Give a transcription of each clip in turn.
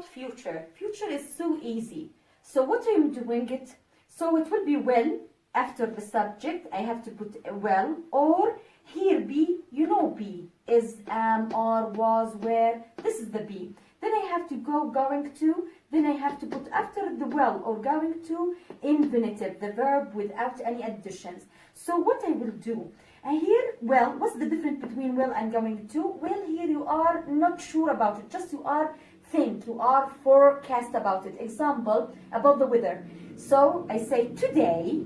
future? Future is so easy. So what I'm doing it, so it will be will after the subject. I have to put well, or here be, you know be is or was, where. This is the be. Then I have to go going to. Then I have to put after the well or going to infinitive, the verb without any additions. So what I will do, here, well, what's the difference between will and going to? Well, here you are not sure about it, just you are you are forecast about it. Example, about the weather. So I say today.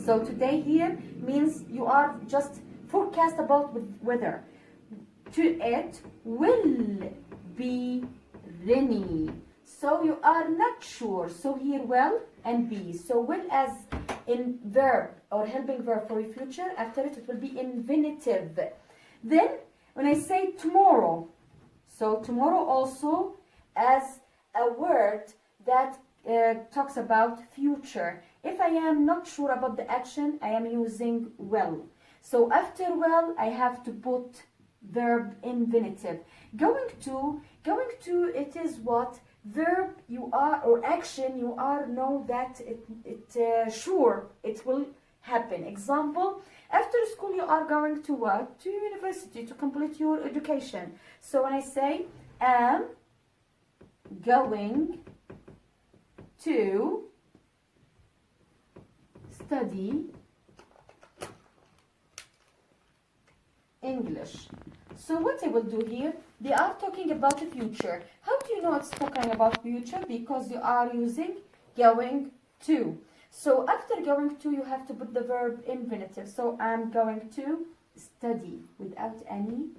So today here means you are just forecast about weather. It will be rainy. So you are not sure. So here will and be. So will as in verb or helping verb for future. After it, it will be infinitive. Then when I say tomorrow, so tomorrow also as a word that talks about future. If I am not sure about the action, I am using will. So after will, I have to put verb infinitive. Going to, it is what? Verb you are, or action you are, know that sure it will happen. Example, after school you are going to what? To university to complete your education. So when I say am going to study English. So what I will do here, they are talking about the future. How do you know it's talking about future? Because you are using going to. So after going to, you have to put the verb infinitive. So I'm going to study without any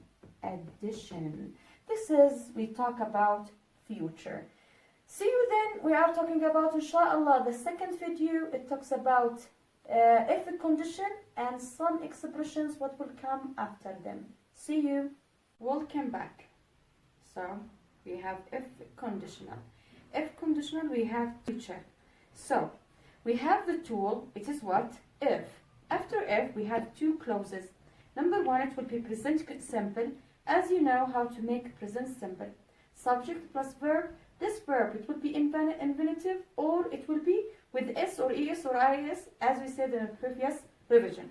addition. This is, we talk about future. See you then. We are talking about, inshallah, the second video. It talks about if a condition and some expressions, what will come after them. See you. Welcome back. So we have if conditional. If conditional, we have future. So we have the tool. It is what? If. After if, we have two clauses. Number one, it will be present simple. As you know how to make present simple. Subject plus verb. This verb, it will be infinitive, or it will be with s or es or is, as we said in a previous revision.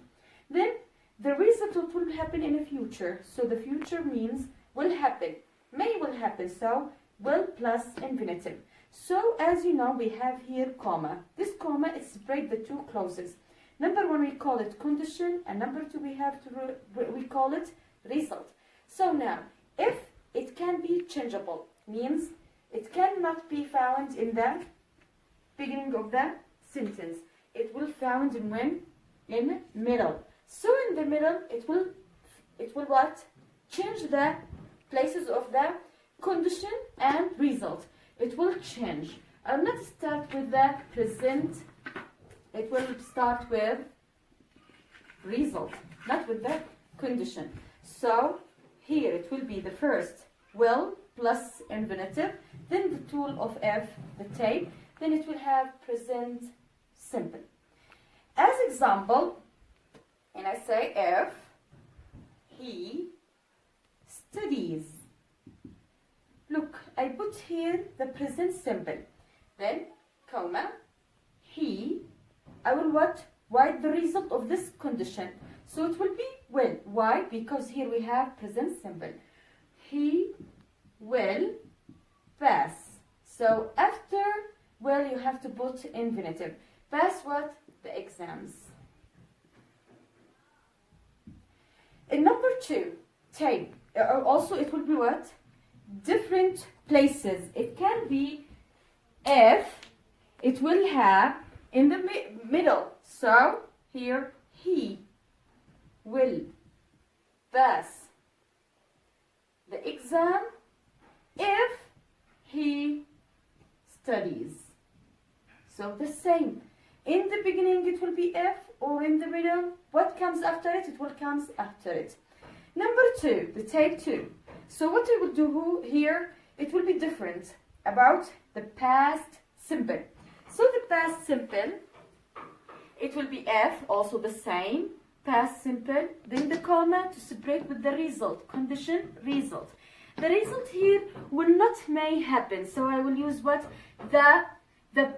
Then the result will happen in the future. So the future means will happen, may will happen. So will plus infinitive. So as you know, we have here comma. This comma is separate the two clauses. Number one, we call it condition, and number two, we call it result. So now, if it can be changeable, means it cannot be found in the beginning of the sentence. It will found in when? In middle. So in the middle, it will what? Change the places of the condition and result. It will change. I'll not start with the present. It will start with result, not with the condition. So here it will be the first will plus infinitive, then the tool of if, the tape, then it will have present simple. As example, and I say if he studies. Look, I put here the present simple, then comma, he, I will what? Write the result of this condition. So it will be will. Why? Because here we have present simple. He will pass. So after will, you have to put infinitive. Pass what? The exams. In number two, tape. Also, it will be what? Different places. It can be if it will have in the middle. So here, he will pass the exam if he studies. So the same. In the beginning it will be if, or in the middle, what comes after it? It will come after it. Number two, the type two. So what I will do here, it will be different about the past simple. So the past simple, it will be if, also the same, past simple, then the comma to separate with the result, condition, result. The result here will not may happen. So I will use what? The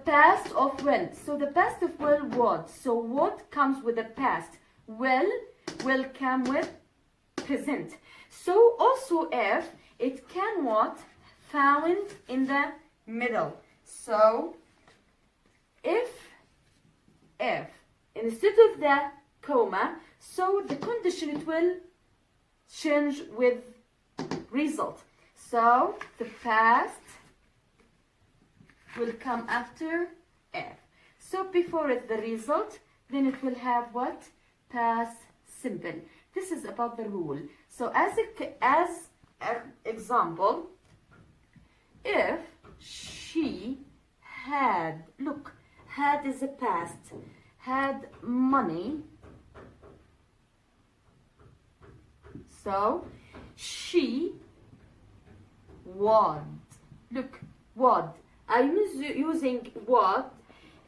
past of will. So the past of will, would. So would comes with the past. Will come with present. So also if, it can what? Found in the middle. So if instead of the comma, so the condition it will change with result. So the past will come after if. So before it the result, then it will have what? Past simple. This is about the rule. So as an example, if she had, look, had is a past, had money, so she would, look, would. I'm using would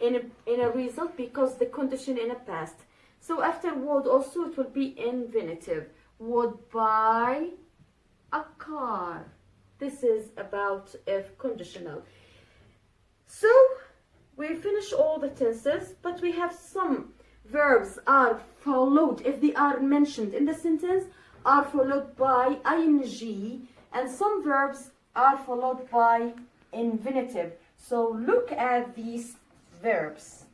in a result because the condition in a past. So after would also it will be infinitive. Would buy a car. This is about if conditional. So we finish all the tenses, but we have some verbs are followed, if they are mentioned in the sentence, are followed by ing, and some verbs are followed by infinitive. So look at these verbs.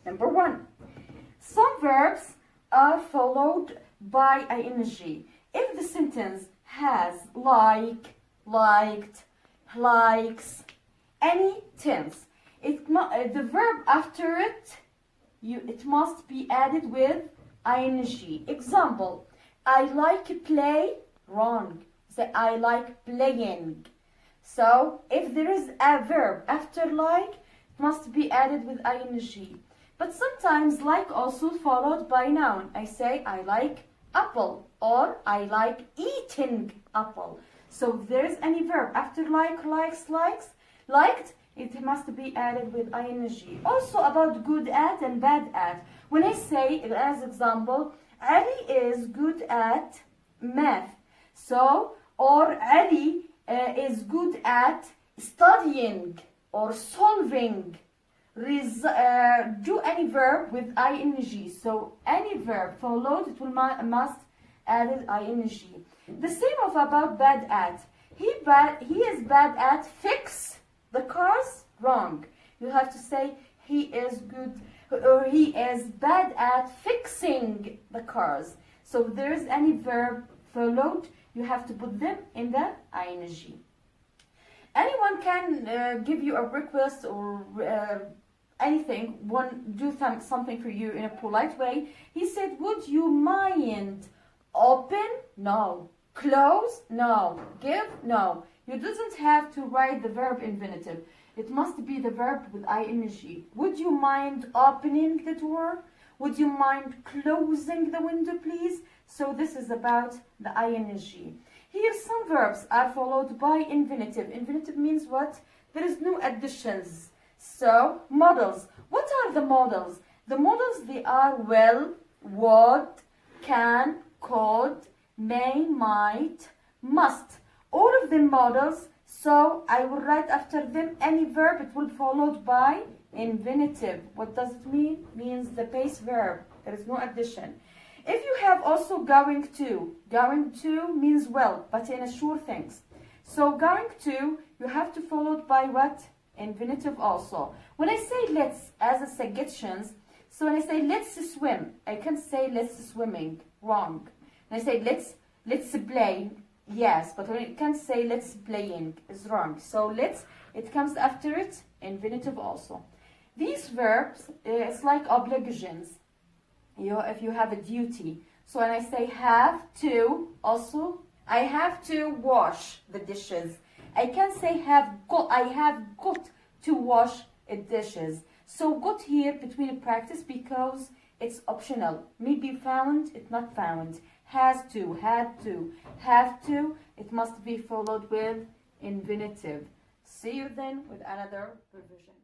Number one, some verbs are followed by ing. If the sentence has like, liked, likes, any tense, the verb after it, it must be added with ing. Example, I like play, wrong. Say I like playing. So if there is a verb after like, it must be added with ing. But sometimes like also followed by noun. I say I like apple or I like eating apple. So if there is any verb after like, likes, likes, liked, it must be added with ing. Also about good at and bad at. When I say, as example, Ali is good at math. So, or Ali is good at studying or solving. Do any verb with ing. So any verb followed, it will must added ing. The same of about bad at. He is bad at fix the cars, wrong. You have to say he is good or he is bad at fixing the cars. So if there is any verb followed, you have to put them in the ing. Anyone can give you a request or anything, do something for you in a polite way. He said, would you mind open? No. Close? No. Give? No. You doesn't have to write the verb infinitive. It must be the verb with ing. Would you mind opening the door? Would you mind closing the window, please? So this is about the ing. Here some verbs are followed by infinitive. Infinitive means what? There is no additions. So models. What are the models? The models, they are will, would, can, could, may, might, must. All of them models. So I will write after them any verb. It will be followed by infinitive. What does it mean? Means the base verb. There is no addition. If you have also going to means will, but in a sure things. So going to, you have to follow it by what? Infinitive also. When I say let's as a suggestions, so when I say let's swim, I can say let's swimming, wrong. When I say let's play, yes, but when I can say let's playing is wrong. So let's, it comes after it, infinitive also. These verbs, it's like obligations. If you have a duty. So when I say have to, also, I have to wash the dishes. I can say I have got to wash dishes. So got here between practice because it's optional. Maybe found, it's not found. Has to, had to, have to, it must be followed with infinitive. See you then with another revision.